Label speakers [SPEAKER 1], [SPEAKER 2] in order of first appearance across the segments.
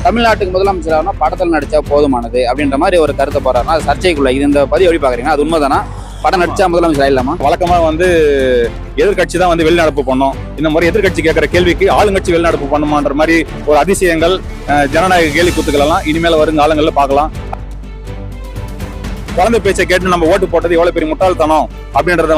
[SPEAKER 1] தமிழ்நாட்டுக்கு முதலமைச்சராக படத்தில் நடிச்சா போதுமானது அப்படின்ற மாதிரி ஒரு கருத்தை போறாருன்னா அது சர்ச்சைக்குள்ள. இது இந்த பதிவு எப்படி பாக்குறீங்க? அது உண்மைதானா? படம் நடிச்சா முதலமைச்சர் ஆயிடலாமா?
[SPEAKER 2] வழக்கமா எதிர்கட்சி தான் வெளிநடப்பு பண்ணும். இந்த மாதிரி எதிர்கட்சி கேட்கிற கேள்விக்கு ஆளுங்கட்சி வெளிநடப்பு பண்ணுமான்ற மாதிரி ஒரு அதிசயங்கள், ஜனநாயக கேலி கூத்துக்கள் எல்லாம் இனிமேல வருங்காலங்களில் பார்க்கலாம். குழந்தை பேச்சை கேட்டு நம்ம ஓட்டு போட்டது எவ்வளவு பெரிய முட்டாள்தனம் அப்படின்றத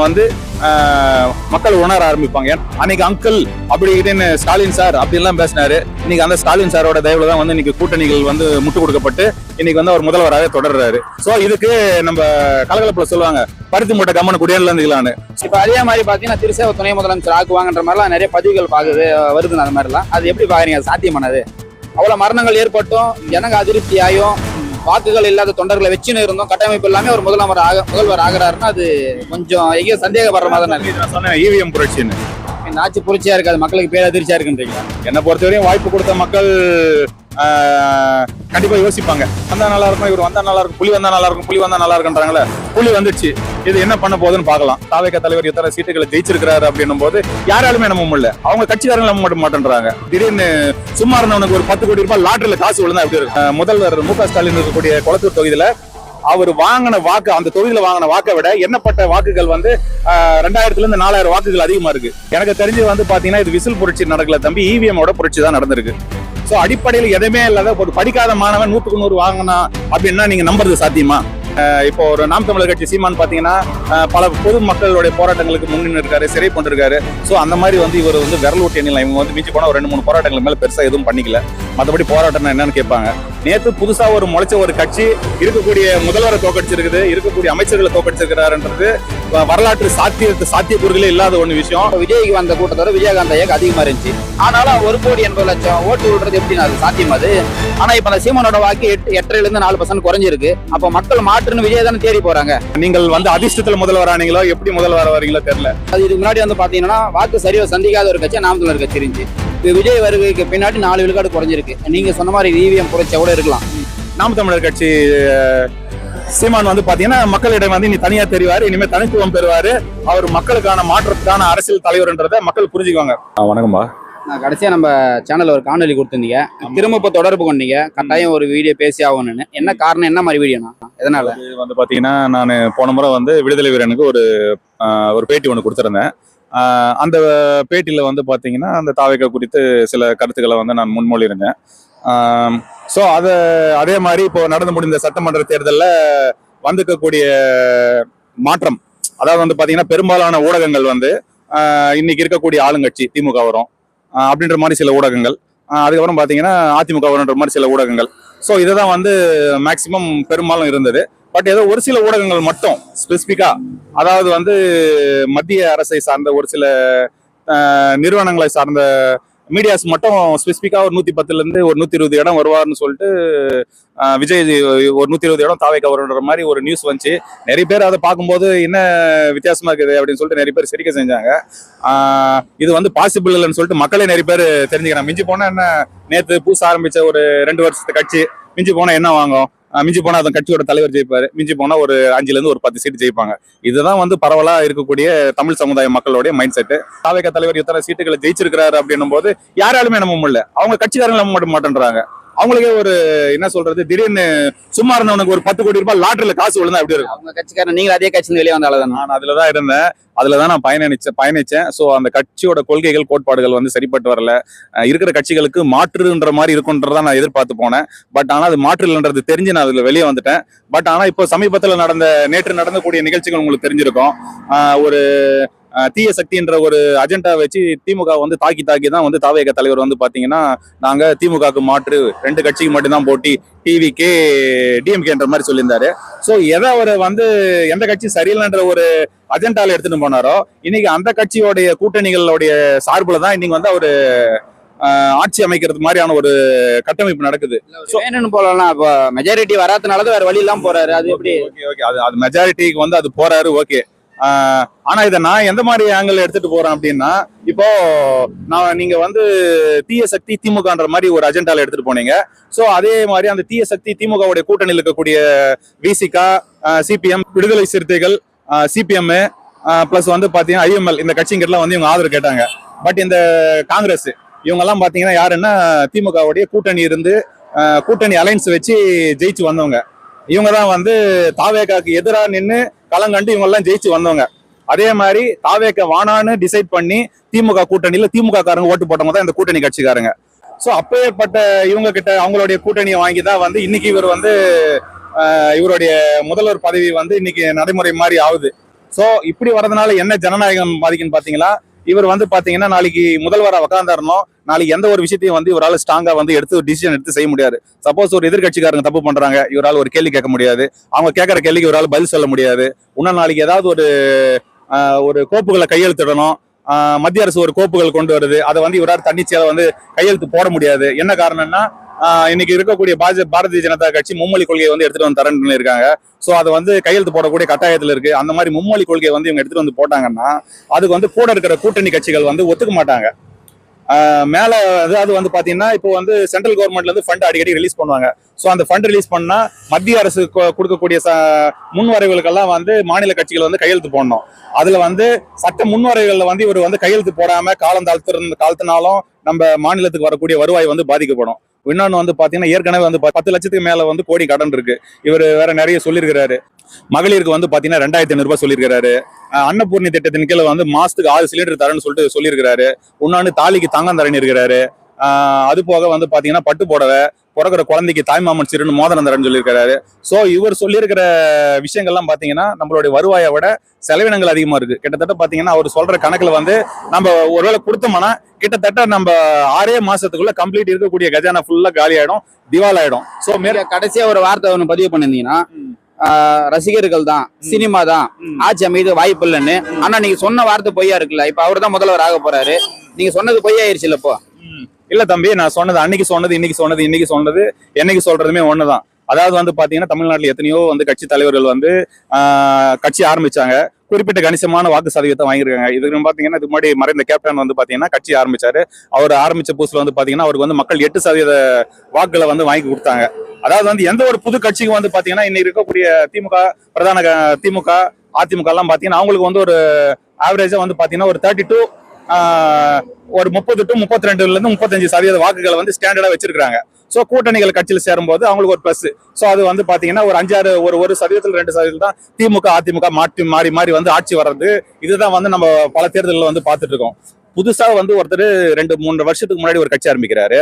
[SPEAKER 2] மக்கள் உணர ஆரம்பிப்பாங்க. அன்னைக்கு அங்கிள் அப்படின்னு ஸ்டாலின் சார் அப்படின்லாம் பேசினாரு. இன்னைக்கு அந்த ஸ்டாலின் சாரோட தயவுல தான் இன்னைக்கு கூட்டணிகள் முட்டு கொடுக்கப்பட்டு இன்னைக்கு அவர் முதல்வராக தொடர்றாரு. சோ இதுக்கு நம்ம கலகலப்புல சொல்லுவாங்க, பருத்தி மூட்டை கம்மனு குடியேறல இருந்துக்கலான்னு.
[SPEAKER 1] இப்ப அதே மாதிரி பாத்தீங்கன்னா திருசேவ துணை முதலமைச்சர் ஆக்குவாங்கன்ற மாதிரிலாம் நிறைய பதிவுகள் வருது. அந்த மாதிரிலாம் அது எப்படி பாக்குறீங்க? சாத்தியமானது? அவ்வளவு மரணங்கள் ஏற்பட்டும், ஜனங்க அதிருப்தியாயும், வாக்குகள் இல்லாத தொண்டர்களை வச்சுன்னு இருந்தோம், கட்டமைப்பு எல்லாமே ஒரு முதல்வர் ஆகிறாருன்னா அது கொஞ்சம் எங்கேயோ சந்தேகப்படுற மாதிரி தான்
[SPEAKER 2] சொன்னேன். இவிஎம் புரட்சின்னு
[SPEAKER 1] ஆட்சி புரட்சியா இருக்காது, மக்களுக்கு பேர் அதிர்ச்சியா இருக்குன்றீங்க.
[SPEAKER 2] என்னை பொறுத்தவரையும் வாய்ப்பு கொடுத்த மக்கள் கண்டிப்பா யோசிப்பாங்க. வந்தா நல்லா இருக்கும், இவர் வந்தா நல்லா இருக்கும், புலி வந்தா நல்லா இருக்கும், புலி வந்தா நல்லா இருக்குன்றாங்களே. புலி வந்துச்சு, இது என்ன பண்ண போகுதுன்னு பார்க்கலாம். தாவேக தலைவர் எத்தனை சீட்டுகளை ஜெயிச்சிருக்கிறாரு அப்படின்னும் போது யாராலுமே நம்ப முடியல. அவங்க கட்சிக்காரங்க நம்ப மாட்டேன்றாங்க. திடீர்னு சும்மா இருந்தவனுக்கு ஒரு 10 கோடி ரூபாய் லாட்டரியில காசு விழுந்தா எப்படி இருக்கு? முதல்வர் மு.க. ஸ்டாலின் இருக்கக்கூடிய கொளத்தூர் தொகுதியில அவர் வாங்கின வாக்கு, அந்த தொகுதியில வாங்கின வாக்கை விட எண்ணப்பட்ட வாக்குகள் 2000 இருந்து 4000 வாக்குகள் அதிகமா இருக்கு. எனக்கு தெரிஞ்சு பாத்தீங்கன்னா இது விசில் புரட்சி நடக்கல தம்பி, இவிஎமோட புரட்சி தான் நடந்திருக்கு. சோ அடிப்படையில் எதுவுமே இல்லாத ஒரு படிக்காத மாணவன் 100க்கு 100 வாங்கினா அப்படின்னா நீங்க நம்புறது சாத்தியமா? இப்போ ஒரு நாம் தமிழர் கட்சி சீமான் பாத்தீங்கன்னா பல பொது மக்களுடைய போராட்டங்களுக்கு முன்னின்று இருக்காரு, சிறை கொண்டிருக்காரு. சோ அந்த மாதிரி இவர் விரல் ஊட்டி எண்ணிலாம். இவங்க மிஞ்சி போனா ஒரு 2-3 போராட்டங்களுக்கு மேல பெருசா எதுவும் பண்ணிக்கல. மற்றபடி போராட்டம் என்னன்னு கேட்பாங்க. நேத்து புதுசா முளைச்ச ஒரு கட்சி இருக்கக்கூடிய முதல்வரை தோக்கடிச்சிருக்குது, இருக்கக்கூடிய அமைச்சர்களை தோக்கடிச்சிருக்கிறாருன்றது வரலாற்று சாத்தியக்கூறுகளே இல்லாத ஒண்ணு விஷயம்.
[SPEAKER 1] விஜய்க்கு வந்த கூட்டத்தோட விஜயகாந்த் ஐயாக்கு அதிகமா இருந்துச்சு. ஆனாலும் 1,80,00,000 ஓட்டு விடுறது எப்படி அது சாத்தியம்? அது ஆனா இப்ப அந்த சீமானோட வாக்கு 8.5 இருந்து 4% குறைஞ்சிருக்கு. அப்ப மக்கள் மாற்றுன்னு விஜய் தானே தேடி போறாங்க.
[SPEAKER 2] நீங்கள் அதிர்ஷ்டத்துல முதல்வர் ஆனீங்களோ, எப்படி முதல்வர் வரீங்களோ தெரியல.
[SPEAKER 1] அது இதுக்கு முன்னாடி பாத்தீங்கன்னா வாக்கு சரியா சந்திக்காத ஒரு கட்சி நாம் தமிழர் கட்சி இருந்துச்சு. விஜய் வருகைக்கு பின்னாடி 4 விழுக்காடு குறைஞ்சிருக்கு. நீங்க சொன்ன மாதிரி இவிஎம் புரட்சியா கூட இருக்கலாம்.
[SPEAKER 2] நாம் தமிழர் கட்சி சீமான் பாத்தீங்கன்னா மக்களிடம் நீ தனியா தெரிவாரு, இனிமே தனித்துவம் பெறுவாரு, அவர் மக்களுக்கான மாற்றத்துக்கான அரசியல் தலைவர்ன்றதை மக்கள் புரிஞ்சுக்குவாங்க. வணக்கம்பா.
[SPEAKER 1] நான் கடைசியா நம்ம சேனல்ல ஒரு காணொலி கொடுத்திருந்தீங்க, திரும்ப இப்ப தொடர்பு கொண்டீங்க, கட்டாயம் ஒரு வீடியோ பேசி ஆகணும்னு. என்ன காரணம்? என்ன மாதிரி வீடியோனா? எதனால?
[SPEAKER 2] பாத்தீங்கன்னா நான் போன முறை விடுதலை வீரனுக்கு ஒரு பேட்டி ஒன்று கொடுத்திருந்தேன். அந்த பேட்டியில பாத்தீங்கன்னா அந்த தாவேகா குறித்து சில கருத்துக்களை நான் முன்மொழியிருந்தேன். ஸோ அதே மாதிரி இப்போ நடந்து முடிந்த சட்டமன்ற தேர்தலில் வந்துக்கக்கூடிய மாற்றம், அதாவது பாத்தீங்கன்னா பெரும்பாலான ஊடகங்கள் இன்னைக்கு இருக்கக்கூடிய ஆளுங்கட்சி திமுக வரும் அப்படின்ற மாதிரி சில ஊடகங்கள், அதுக்கப்புறம் பாத்தீங்கன்னா அதிமுக வரும்ன்ற மாதிரி சில ஊடகங்கள். ஸோ இதை தான் மேக்சிமம் பெரும்பாலும் இருந்தது. பட் ஏதோ ஒரு சில ஊடகங்கள் மட்டும் ஸ்பெசிபிக்கா, அதாவது மத்திய அரசை சார்ந்த ஒரு சில நிறுவனங்களை சார்ந்த மீடியாஸ் மட்டும் ஸ்பெசிபிக்கா ஒரு 110 இருந்து ஒரு 120 இடம் வருவார்னு சொல்லிட்டு விஜய் ஒரு 120 இடம் தாவேகா வரும்ன்ற மாதிரி ஒரு நியூஸ் வந்துச்சு. நிறைய பேர் அதை பார்க்கும்போது என்ன வித்தியாசமா இருக்குது அப்படின்னு சொல்லிட்டு நிறைய பேர் சிரிக்க செஞ்சாங்க. இது பாசிபிள் இல்லைன்னு சொல்லிட்டு மக்களே நிறைய பேர் தெரிஞ்சுக்கிறாங்க. மிஞ்சி போனா என்ன, நேத்து புதுசா ஆரம்பிச்ச ஒரு 2 வருஷத்து கட்சி மிஞ்சி போனா என்ன வாங்கும்? மிஞ்சி போனா அதன் கட்சியோட தலைவர் ஜெயிப்பாரு, மிஞ்சி போனா ஒரு 5ல இருந்து ஒரு 10 சீட்டு ஜெயிப்பாங்க. இதுதான் பரவலா இருக்கக்கூடிய தமிழ் சமுதாய மக்களுடைய மைண்ட் செட். தாவேகா தலைவர் எத்தனை சீட்டுகளை ஜெயிச்சிருக்கிறாரு அப்படின்னும் போது யாராலுமே நம்ப முடியல. அவங்க கட்சிக்காரங்க நம்ப மாட்டேன்றாங்க. அவங்களுக்கே ஒரு என்ன சொல்றது, திடீர்னு சும்மா இருந்தவனுக்கு ஒரு 10 கோடி ரூபாய் லாட்டரியில காசு விழுந்தா எப்படி இருக்கும்?
[SPEAKER 1] அவங்க கட்சிக்காரன் நீங்க அதே கட்சியில வெளியே வந்தாலும்
[SPEAKER 2] நான் அதுலதான் இருந்தேன், அதுலதான் நான் பயணிச்சேன். சோ அந்த கட்சியோட கொள்கைகள் கோட்பாடுகள் சரிப்பட்டு வரல. இருக்கிற கட்சிகளுக்கு மாற்றுன்ற மாதிரி இருக்குன்றதா நான் எதிர்பார்த்து போனேன். பட் ஆனா அது மாற்று இல்லைன்றது தெரிஞ்சு நான் அதுல வெளியே வந்துட்டேன். பட் ஆனா இப்போ சமீபத்துல நேற்று நடந்தக்கூடிய நிகழ்ச்சிகள் உங்களுக்கு தெரிஞ்சிருக்கும். ஒரு தீய சக்தின்ற ஒரு அஜெண்டா வச்சு திமுக தாக்கி தான் தாவேகா தலைவர் பாத்தீங்கன்னா நாங்க திமுகவுக்கு மாற்று 2 கட்சிக்கு மட்டும்தான் போட்டி, டிவிகே டிஎம்கேன்ற மாதிரி சொல்லியிருந்தாரு. சோ எதை அவர் எந்த கட்சி சரியில்லைன்ற ஒரு அஜெண்டால எடுத்துட்டு போனாரோ, இன்னைக்கு அந்த கட்சியோடைய கூட்டணிகளுடைய சார்புல தான் இன்னைக்கு அவரு ஆட்சி அமைக்கிறது மாதிரியான ஒரு கட்டமைப்பு நடக்குது.
[SPEAKER 1] போலாம். மெஜாரிட்டி வராதனாலதான் வேற வழி எல்லாம் போறாரு. அது எப்படி?
[SPEAKER 2] அது மெஜாரிட்டிக்கு அது போறாரு, ஓகே. ஆனா இதை நான் எந்த மாதிரி ஆங்கிள் எடுத்துட்டு போறேன் அப்படின்னா, இப்போ நீங்க தீய சக்தி திமுகன்ற மாதிரி ஒரு அஜெண்டால எடுத்துட்டு போனீங்க. சோ அதே மாதிரி அந்த தீய சக்தி திமுகவுடைய கூட்டணியில் இருக்கக்கூடிய விசிகா, சிபிஎம், விடுதலை சிறுத்தைகள், சிபிஎம் பிளஸ் பாத்தீங்கன்னா ஐஎம்எல், இந்த கட்சிங்கெல்லாம் இவங்க ஆதரவு கேட்டாங்க. பட் இந்த காங்கிரஸ் இவங்க எல்லாம் பாத்தீங்கன்னா யாருன்னா திமுகவுடைய கூட்டணி இருந்து கூட்டணி அலைன்ஸ் வச்சு ஜெயிச்சு வந்தவங்க. இவங்க தான் வந்து தாவேகாக்கு எதிராக நின்று களம் கண்டு இவங்க எல்லாம் ஜெயிச்சு வந்தவங்க. அதே மாதிரி தாவேக வானான்னு டிசைட் பண்ணி திமுக கூட்டணியில திமுக காரங்க ஓட்டு போட்டவங்க தான் இந்த கூட்டணி கட்சிக்காரங்க. ஸோ அப்பேற்பட்ட இவங்க கிட்ட அவங்களுடைய கூட்டணியை வாங்கி தான் வந்து இன்னைக்கு இவர் வந்து இவருடைய முதல்வர் பதவி வந்து இன்னைக்கு நடைமுறை மாதிரி ஆகுது. ஸோ இப்படி வர்றதுனால என்ன ஜனநாயகம் பாதிக்குன்னு பாத்தீங்கன்னா, இவர் வந்து பாத்தீங்கன்னா நாளைக்கு முதல்வராக உட்கார்ந்தாருனோ நாளைக்கு எந்த ஒரு விஷயத்தையும் வந்து இவரால் ஸ்ட்ராங்கா வந்து எடுத்து டிசிஷன் எடுத்து செய்ய முடியாது. சப்போஸ் ஒரு எதிர்கட்சிக்காரங்க தப்பு பண்றாங்க, இவரால் ஒரு கேள்வி கேட்க முடியாது. அவங்க கேட்கற கேள்விக்கு இவரால் பதில் சொல்ல முடியாது. இன்னும் நாளைக்கு ஏதாவது ஒரு கோப்புகளை கையெழுத்திடணும், மத்திய அரசு ஒரு கோப்புகள் கொண்டு வருது, அதை வந்து இவரால் தன்னிச்சையால வந்து கையெழுத்து போட முடியாது. என்ன காரணம்னா இன்னைக்கு இருக்கக்கூடிய பாரதிய ஜனதா கட்சி மும்மொழி கொள்கையை வந்து எடுத்துட்டு வந்து தரேன்னு இருக்காங்க. சோ அது வந்து கையெழுத்து போடக்கூடிய கட்டாயத்துல இருக்கு. அந்த மாதிரி மும்மொழி கொள்கையை வந்து இவங்க எடுத்துட்டு வந்து போட்டாங்கன்னா அதுக்கு வந்து கூட இருக்கிற கூட்டணி கட்சிகள் வந்து ஒத்துக்க மாட்டாங்க. மேல அதாவது வந்து பாத்தீங்கன்னா இப்போ வந்து சென்ட்ரல் கவர்மெண்ட்ல இருந்து ஃபண்ட் அடிக்கடி ரிலீஸ் பண்ணுவாங்க. ஸோ அந்த ஃபண்ட் ரிலீஸ் பண்ணா மத்திய அரசு கொடுக்கக்கூடிய முன்வரைவுகளுக்கெல்லாம் வந்து மாநில கட்சிகள் வந்து கையெழுத்து போடணும். அதுல வந்து சட்ட முன்வரைவுகள்ல வந்து இவர் வந்து கையெழுத்து போடாம காலம் தாழ்த்தினாலும் நம்ம மாநிலத்துக்கு வரக்கூடிய வருவாய் வந்து பாதிக்கப்படும். இன்னொன்னு வந்து பாத்தீங்கன்னா ஏற்கனவே வந்து 10 லட்சத்துக்கு மேல வந்து கோடி கடன் இருக்கு. இவர் வேற நிறைய சொல்லியிருக்கிறாரு. மகளிருக்கு வந்து பாத்தீங்கன்னா 2500 ரூபாய் சொல்லியிருக்காரு. அன்னபூர்ணி திட்டத்தின் கீழே வந்து மாசத்துக்கு 6 சிலிண்டர் தரேன்னு சொல்லிட்டு சொல்லியிருக்காரு. இன்னொன்னு தாலிக்கு தங்கம் தரேன்னு இருக்கிறாரு. அது போக வந்து பாத்தீங்கன்னா பட்டு புடவை, பிறகுற குழந்தைக்கு தாய்மாமன் சிறுன்னு மோதிரம் தரேன்னு சொல்லியிருக்காரு. ஸோ இவர் சொல்லியிருக்கிற விஷயங்கள்லாம் பாத்தீங்கன்னா நம்மளுடைய வருவாயை விட செலவினங்கள் அதிகமா இருக்கு. கிட்டத்தட்ட பாத்தீங்கன்னா அவர் சொல்ற கணக்குல வந்து நம்ம ஒருவேளை கொடுத்தோம்னா கிட்டத்தட்ட நம்ம 6 மாசத்துக்குள்ள கம்ப்ளீட் இருக்கக்கூடிய கஜானா ஃபுல்லா காலி ஆயிடும், திவால் ஆயிடும். ஸோ
[SPEAKER 1] கடைசியா ஒரு வார்த்தை ஒன்று பதிவு பண்ணிருந்தீங்கன்னா, ரசிகர்கள் தான், சினிமா தான், ஆட்சி அமைது வாய்ப்பு இல்லைன்னு. ஆனா நீங்க சொன்ன வார்த்தை பொய்யா இருக்குல்ல. இப்ப அவர் தான் முதல்வர் ஆக போறாரு, நீங்க சொன்னது பொய்யாயிருச்சு இல்லப்போ?
[SPEAKER 2] இல்ல தம்பி, நான் சொன்னது அன்னைக்கு சொன்னது இன்னைக்கு சொன்னது என்னைக்கு சொல்றதுமே ஒண்ணுதான். அதாவது வந்து பாத்தீங்கன்னா தமிழ்நாட்டுல எத்தனையோ வந்து கட்சி தலைவர்கள் வந்து கட்சி ஆரம்பிச்சாங்க, குறிப்பிட்ட கணிசமான வாக்கு சதவீதத்தை வாங்கியிருக்காங்க. இதுக்கு பாத்தீங்கன்னா இதுக்கு முன்னாடி மறைந்த கேப்டன் வந்து பாத்தீங்கன்னா கட்சி ஆரம்பிச்சாரு. அவர் ஆரம்பிச்ச புதுசுல வந்து பாத்தீங்கன்னா அவருக்கு வந்து மக்கள் 8% வாக்குகளை வந்து வாங்கி கொடுத்தாங்க. அதாவது வந்து எந்த ஒரு புது கட்சிக்கும் வந்து பாத்தீங்கன்னா இன்னைக்கு இருக்கக்கூடிய திமுக அதிமுக எல்லாம் பாத்தீங்கன்னா அவங்களுக்கு வந்து ஒரு ஆவரேஜா வந்து பாத்தீங்கன்னா ஒரு 32 ஒரு 30 to 32% 35% வாக்குகளை வந்து ஸ்டாண்டர்டா வச்சிருக்காங்க. சோ கூட்டணிகள் கட்சியில் சேரும்போது அவங்களுக்கு ஒரு பிளஸ். சோ அது வந்து பாத்தீங்கன்னா ஒரு 1% 2% தான் திமுக அதிமுக மாறி மாறி வந்து ஆட்சி வர்றது. இதுதான் வந்து நம்ம பல தேர்தல்கள் வந்து பாத்துட்டு இருக்கோம். புதுசா வந்து ஒருத்தர் 2-3 வருஷத்துக்கு முன்னாடி ஒரு கட்சி ஆரம்பிக்கிறாரு.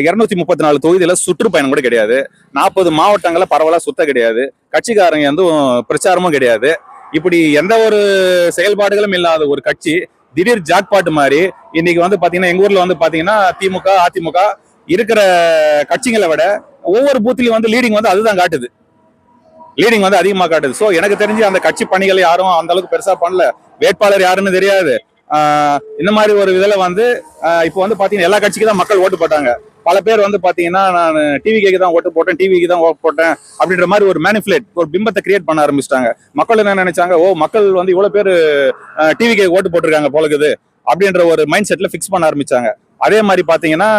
[SPEAKER 2] 234 தொகுதியில சுற்றுப்பயணம் கூட கிடையாது, 40 மாவட்டங்களை பரவலா சுத்த கிடையாது, கட்சிக்காரங்க வந்து பிரச்சாரமும் கிடையாது. இப்படி எந்த ஒரு செயல்பாடுகளும் இல்லாத ஒரு கட்சி திடீர் ஜாக்பாட் மாதிரி இன்னைக்கு வந்து பாத்தீங்கன்னா எங்க ஊர்ல வந்து பாத்தீங்கன்னா திமுக அதிமுக இருக்கிற கட்சிகளை விட ஒவ்வொரு பூத்திலையும் வந்து லீடிங் வந்து அதுதான் காட்டுது, லீடிங் வந்து அதிகமா காட்டுது. சோ எனக்கு தெரிஞ்சு அந்த கட்சி பணிகளை யாரும் அந்த அளவுக்கு பெருசா பண்ணல. வேட்பாளர் யாருன்னு தெரியாது. இந்த மாதிரி ஒரு இதுல வந்து இப்போ வந்து பாத்தீங்கன்னா எல்லா கட்சிக்கு தான் மக்கள் ஓட்டு போட்டாங்க. பல பேர் வந்து பாத்தீங்கன்னா நான் டிவிக்கு தான் ஓட்டு போட்டேன், டிவிக்கு தான் ஓட்டு போட்டேன் அப்படின்ற மாதிரி ஒரு மேனிபுலேட், ஒரு பிம்பத்தை கிரியேட் பண்ண ஆரம்பிச்சிட்டாங்க. மக்கள் என்ன நினைச்சாங்க, மக்கள் வந்து இவ்வளவு பேர் டிவிக்கு ஓட்டு போட்டிருக்காங்க போலக்குது அப்படின்ற ஒரு மைண்ட் செட்ல பிக்ஸ் பண்ண ஆரம்பிச்சாங்க. அதே மாதிரி பாத்தீங்கன்னா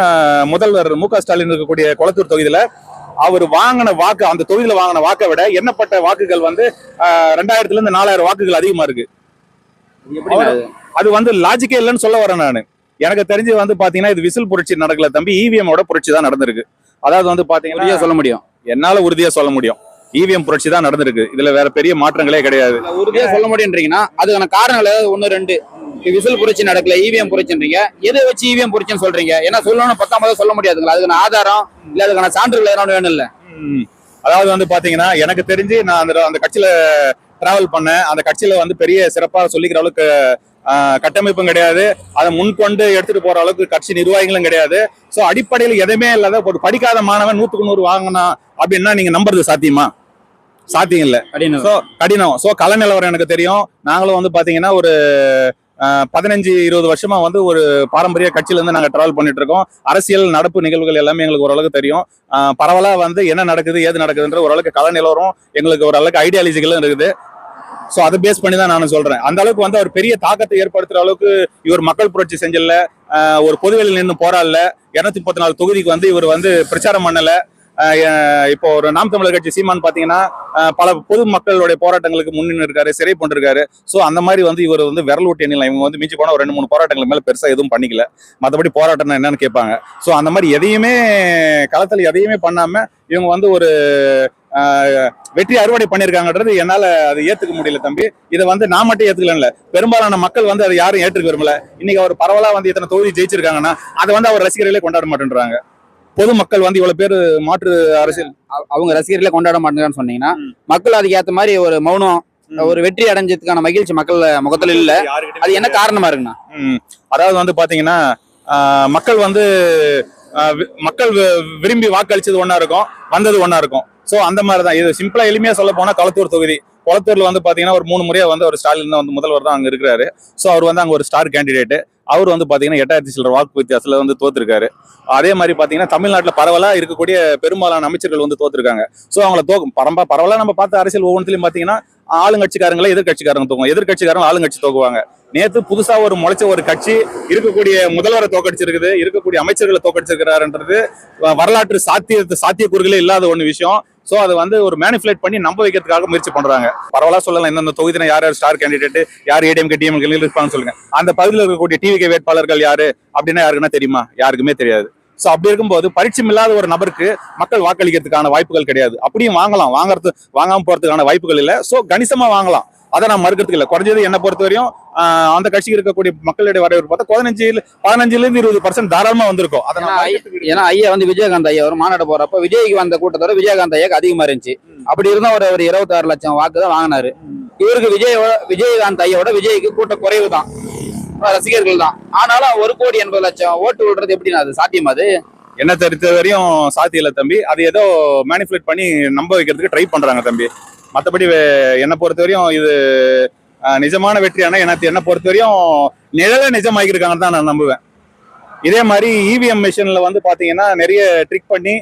[SPEAKER 2] முதல்வர் மு.க. ஸ்டாலின் இருக்கக்கூடிய கொளத்தூர் தொகுதியில அவர் வாங்கின வாக்கு, அந்த தொகுதியில வாங்கின வாக்கை விட எண்ணப்பட்ட வாக்குகள் வந்து 2000 இருந்து 4000 வாக்குகள் அதிகமா இருக்கு. அது வந்து லாஜிக்கே இல்லைன்னு சொல்ல வரேன் நானு. எனக்கு தெரிஞ்சு வந்து பாத்தீங்கன்னா இது விசில் புரட்சி நடக்கல தம்பி, இவிஎமோட புரட்சி தான் நடந்திருக்கு. அதாவது வந்து பாத்தீங்கன்னா சொல்ல முடியும், என்னால உறுதியா சொல்ல முடியும், இவிஎம் புரட்சி தான் நடந்திருக்கு. இதுல வேற பெரிய மாற்றங்களே கிடையாது.
[SPEAKER 1] உறுதியா சொல்ல முடியுன்றீங்கன்னா அதுக்கான காரணங்கள் ஏதாவது 1-2? விசில் புரட்சி நடக்கல, இவிஎம் புரட்சின்றீங்க. எதை வச்சு இவிஎம் புரட்சின்னு சொல்றீங்க? ஏன்னா சொல்லணும்னு 10 சொல்ல முடியாதுங்களா? அதுக்கான ஆதாரம் இல்ல, அதுக்கான சான்றுகள் எதனால வேணும் இல்ல?
[SPEAKER 2] அதாவது வந்து பாத்தீங்கன்னா எனக்கு தெரிஞ்சு நான் அந்த கட்சியில டிராவல் பண்ணேன். அந்த கட்சியில வந்து பெரிய சிறப்பா சொல்லிக்கிற அளவுக்கு கட்டமைப்பும் கிடையாது, அதை முன்கொண்டு எடுத்துட்டு போற அளவுக்கு கட்சி நிர்வாகிகளும் கிடையாது. சோ அடிப்படையில் எதுவுமே இல்லாத ஒரு படிக்காத மாணவன் 100க்கு 100 வாங்கினா அப்படின்னா நீங்க நம்புறது சாத்தியமா? சாத்தியம் இல்ல, கடினம். சோ கள நிலவரம் எனக்கு தெரியும். நாங்களும் வந்து பாத்தீங்கன்னா ஒரு 15-20 வருஷமா வந்து ஒரு பாரம்பரிய கட்சியில இருந்து நாங்க டிராவல் பண்ணிட்டு இருக்கோம். அரசியல் நடப்பு நிகழ்வுகள் எல்லாமே எங்களுக்கு ஓரளவுக்கு தெரியும். பரவலா வந்து என்ன நடக்குது ஏது நடக்குதுன்ற ஓரளவுக்கு கள நிலவரம் எங்களுக்கு ஓரளவுக்கு ஐடியாலஜிகளும் இருக்குது. சோ அதை பேஸ் பண்ணி தான் நான் சொல்றேன். அந்த அளவுக்கு வந்து அவர் பெரிய தாக்கத்தை ஏற்படுத்துற அளவுக்கு இவர் மக்கள் புரட்சி செஞ்சல, ஒரு பொதுவெளியில் நின்று போராடல, 234 தொகுதிக்கு வந்து இவர் வந்து பிரச்சாரம் பண்ணல. இப்போ ஒரு நாம் தமிழர் கட்சி சீமான் பாத்தீங்கன்னா பல பொது மக்களுடைய போராட்டங்களுக்கு முன்னின்று இருக்காரு, சிறை போட்டிருக்காரு. ஸோ அந்த மாதிரி வந்து இவர் வந்து விரல் விட்டு எண்ணிலாம். இவங்க வந்து மிஞ்சி போனா ஒரு 2-3 போராட்டங்களுக்கு மேல பெருசா எதுவும் பண்ணிக்கல. மற்றபடி போராட்டம் என்னன்னு கேட்பாங்க. ஸோ அந்த மாதிரி எதையுமே களத்தில் எதையுமே பண்ணாம இவங்க வந்து ஒரு வெற்றி அறுவடை பண்ணிருக்காங்கன்றது என்னால அதை ஏத்துக்க முடியல தம்பி. இதை வந்து நான் மட்டும் ஏத்துக்கல, பெரும்பாலான மக்கள் வந்து அதை யாரும் ஏற்றுக்க விரும்பல. இன்னைக்கு அவர் பரவலா வந்து இத்தனை தொகுதி ஜெயிச்சிருக்காங்கன்னா அதை வந்து அவர் ரசிகர்களே கொண்டாட மாட்டேன்றாங்க. பொதுமக்கள் வந்து இவ்வளவு பேர் மாற்று அரசியல்
[SPEAKER 1] அவங்க ரசிகர்களை கொண்டாட மாட்டேங்கன்னு சொன்னீங்கன்னா மக்கள் அதுக்கு ஏத்த மாதிரி ஒரு மௌனம், ஒரு வெற்றி அடைஞ்சதுக்கான மகிழ்ச்சி மக்கள் முகத்துல இல்ல. அது என்ன காரணமா இருக்குண்ணா?
[SPEAKER 2] அதாவது வந்து பாத்தீங்கன்னா மக்கள் வந்து மக்கள் விரும்பி வாக்களிச்சது ஒண்ணா இருக்கும், வந்தது ஒண்ணா இருக்கும். சோ அந்த மாதிரிதான் இது. சிம்பிளா எளிமையா சொல்ல போனா களத்தூர் தொகுதி, குளத்தூர்ல வந்து பாத்தீங்கன்னா ஒரு 3 முறையா வந்து ஒரு ஸ்டாலின் தான் வந்து முதல்வர் தான் அங்க இருக்கிறாரு. சோ அவர் வந்து அங்க ஒரு ஸ்டார் கேண்டிடேட். அவர் வந்து பாத்தீங்கன்னா 8000 சில்லற வாக்கு வித்தியாசத்துல வந்து தோத்துருக்காரு. அதே மாதிரி பாத்தீங்கன்னா தமிழ்நாட்டுல பரவலா இருக்கக்கூடிய பெரும்பாலான அமைச்சர்கள் வந்து தோத்துருக்காங்க. சோ அவங்கள பரவலா நம்ம பார்த்த அரசியல் ஒவ்வொன்றிலையும் பாத்தீங்கன்னா ஆளுங்கட்சிக்காரங்களே எதிர்கட்சிக்காரங்க தூக்குவாங்க, எதிர்கட்சிக்காரங்க ஆளுங்கட்சி தூக்குவாங்க. நேத்து புதுசா ஒரு முளைச்ச ஒரு கட்சி இருக்கக்கூடிய முதல்வரை தோக்கடிச்சிருக்குது, இருக்கக்கூடிய அமைச்சர்களை தோக்கடிச்சிருக்கிறாருன்றது வரலாற்று சாத்தியக்கூறுகளே இல்லாத ஒண்ணு விஷயம். சோ அதை வந்து ஒரு மேனிபுலேட் பண்ணி நம்ப வைக்கிறதுக்காக முயற்சி பண்றாங்க. பரவலா சொல்லலாம் எந்தெந்த தொகுதியில யார் யார் ஸ்டார் கேண்டிடேட், யார் ஏடிஎம்கே டிஎம்கே இருப்பாங்கன்னு சொல்லுங்க. அந்த பகுதியில் இருக்கக்கூடிய டிவிகே வேட்பாளர்கள் யாரு அப்படின்னா யாருக்குன்னா தெரியுமா? யாருக்குமே தெரியாது. சோ அப்படி இருக்கும்போது பரிச்சயம் இல்லாத ஒரு நபருக்கு மக்கள் வாக்களிக்கிறதுக்கான வாய்ப்புகள் கிடையாது. அப்படியும் வாங்காம போறதுக்கான வாய்ப்புகள் இல்லை. சோ கணிசமா வாங்கலாம், அதை நான் மறுக்கிறதுக்கு இல்லை. குறைஞ்சது என்னை பொறுத்த வரையும் அந்த கட்சிக்கு இருக்கக்கூடிய மக்களுடைய வரவேற்பு பார்த்தா 15% 20% தாராளமா வந்திருக்கும்.
[SPEAKER 1] ஏன்னா ஐயா வந்து விஜயகாந்த் ஐயா ஒரு மாநாடு போறப்ப விஜய்க்கு வந்த கூட்டத்தோட விஜயகாந்த் ஐயாக்கு அதிகமா இருந்துச்சு. அப்படி இருந்தா ஒரு 26 லட்சம் வாக்கு தான் வாங்கினாரு. இவருக்கு விஜயகாந்த் ஐயோட விஜய்க்கு கூட்ட குறைவு தான், ரசிகர்கள் தான். ஆனாலும் 1,80,00,000 ஓட்டு விடுறது எப்படின்னா அது சாத்தியமா? அது
[SPEAKER 2] என்ன தெரிஞ்ச வரையும் சாத்தியம் இல்லை தம்பி. அது ஏதோ மேனிபுலேட் பண்ணி நம்ப வைக்கிறதுக்கு ட்ரை பண்றாங்க தம்பி. மற்றபடி என்னை பொறுத்த வரையும் இது நிஜமான வெற்றியான என்ன பொறுத்த வரையும் நிழல நிஜமாக்கிருக்காங்கன்னு தான் நான் நம்புவேன். இதே மாதிரி இவிஎம் மிஷின்ல வந்து பாத்தீங்கன்னா நிறைய ட்ரிக் பண்ணி